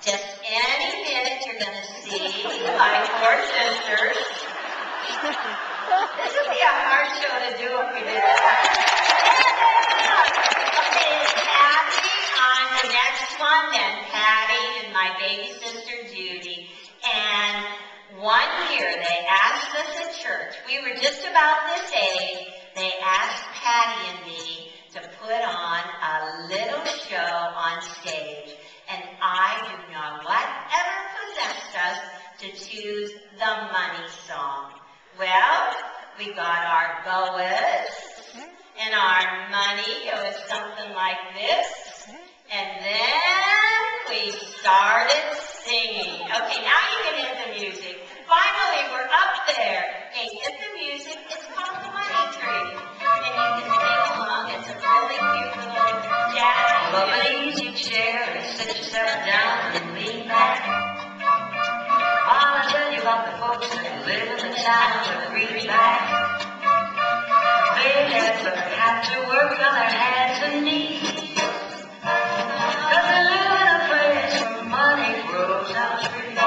Just any minute you're going to see my four sisters. This would be a hard show to do if we did that. Okay, it's Patty on the next one, then Patty and my baby sister Judy. And one year they asked us at church, we were just about this age, they asked Patty and me to put on a little show on stage. And I do not know whatever possessed us to choose the money song. Well, we got our boas and our money. It was something like this. And then we started singing. Okay, now you can hit the music. Finally, we're up there. Okay, hit the music. It's called the Money Tree. And you can sing along. It's a really cute little jazz. Pull up an easy chair and sit yourself down and lean back. While I tell you about the folks that live in the town with a greenback. They never have to work on their hands and knees. 'Cause they live in a place where money grows on trees.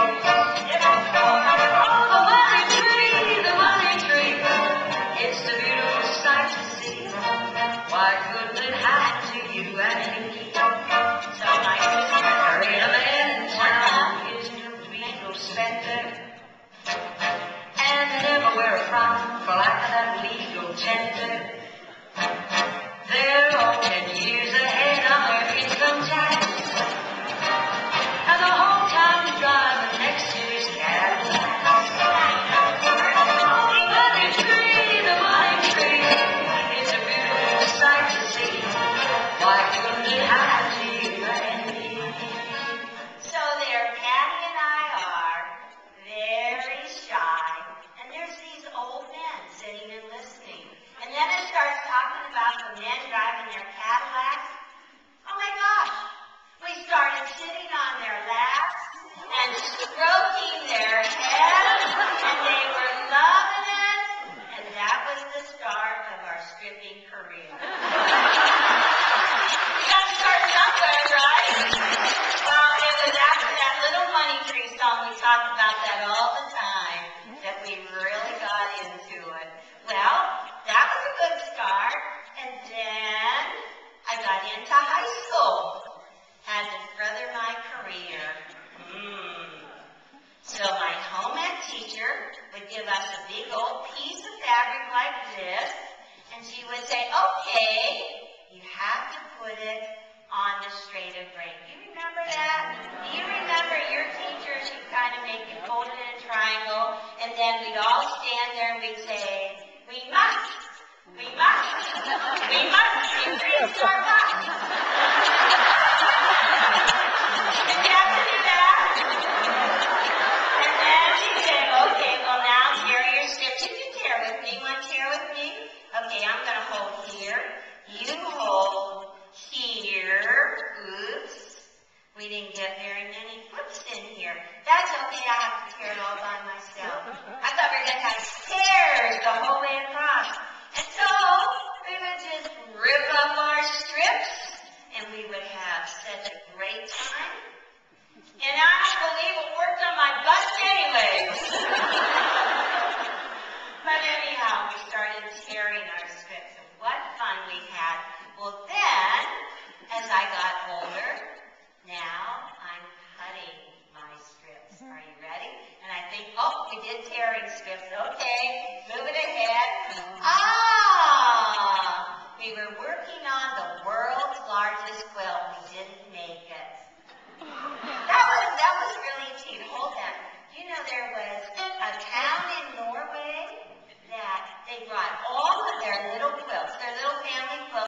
The money tree, it's a beautiful sight to see. Why couldn't it happen to you and me? So my sister, hurry up and town, is no legal spender. And they never wear a frock for lack of that legal tender. They're all 10 years ahead on their income tax. And the whole time to drive the next year's Cadillac. The money tree, it's a beautiful sight to see. Why couldn't it happen to you and me? So there, Patty and I are very shy. And there's these old men sitting and listening. And then it starts talking about the men driving their Cadillacs. Oh my gosh. We started sitting on their laps and stroking their heads, and they were loving it. And that was the start of our stripping career. We got to start somewhere, right? Well, it was after that little Money Tree song, we talked about that all the time, that we really got into it. Well, that was a good start. And then I got into high school. Had to further my career. So my home ec teacher would give us a big old piece of fabric like this, and she would say, okay, you have to put it on the straight of grain. Do you remember that? Do you remember your teacher? She'd kind of make you fold it in a triangle, and then we'd all stand there and we'd say, we must increase our box. Did you have to do that? And then she said, okay, well now tear your strips. You can tear with me. Want to tear with me? Okay, I'm going to hold here. You hold here. Oops. We didn't get very many flips in here. That's okay, I have to tear it all by myself. I thought we were going to have tears the whole way across. And so we would just rip up our strips, and we would have such a great time. And I don't believe it worked on my bust anyways. But anyhow, we started tearing our strips, and what fun we had. Well then, as I got older, now I'm cutting my strips. Are you ready? And I think, oh, we did tearing strips. Okay, moving ahead. We were working on the world's largest quilt.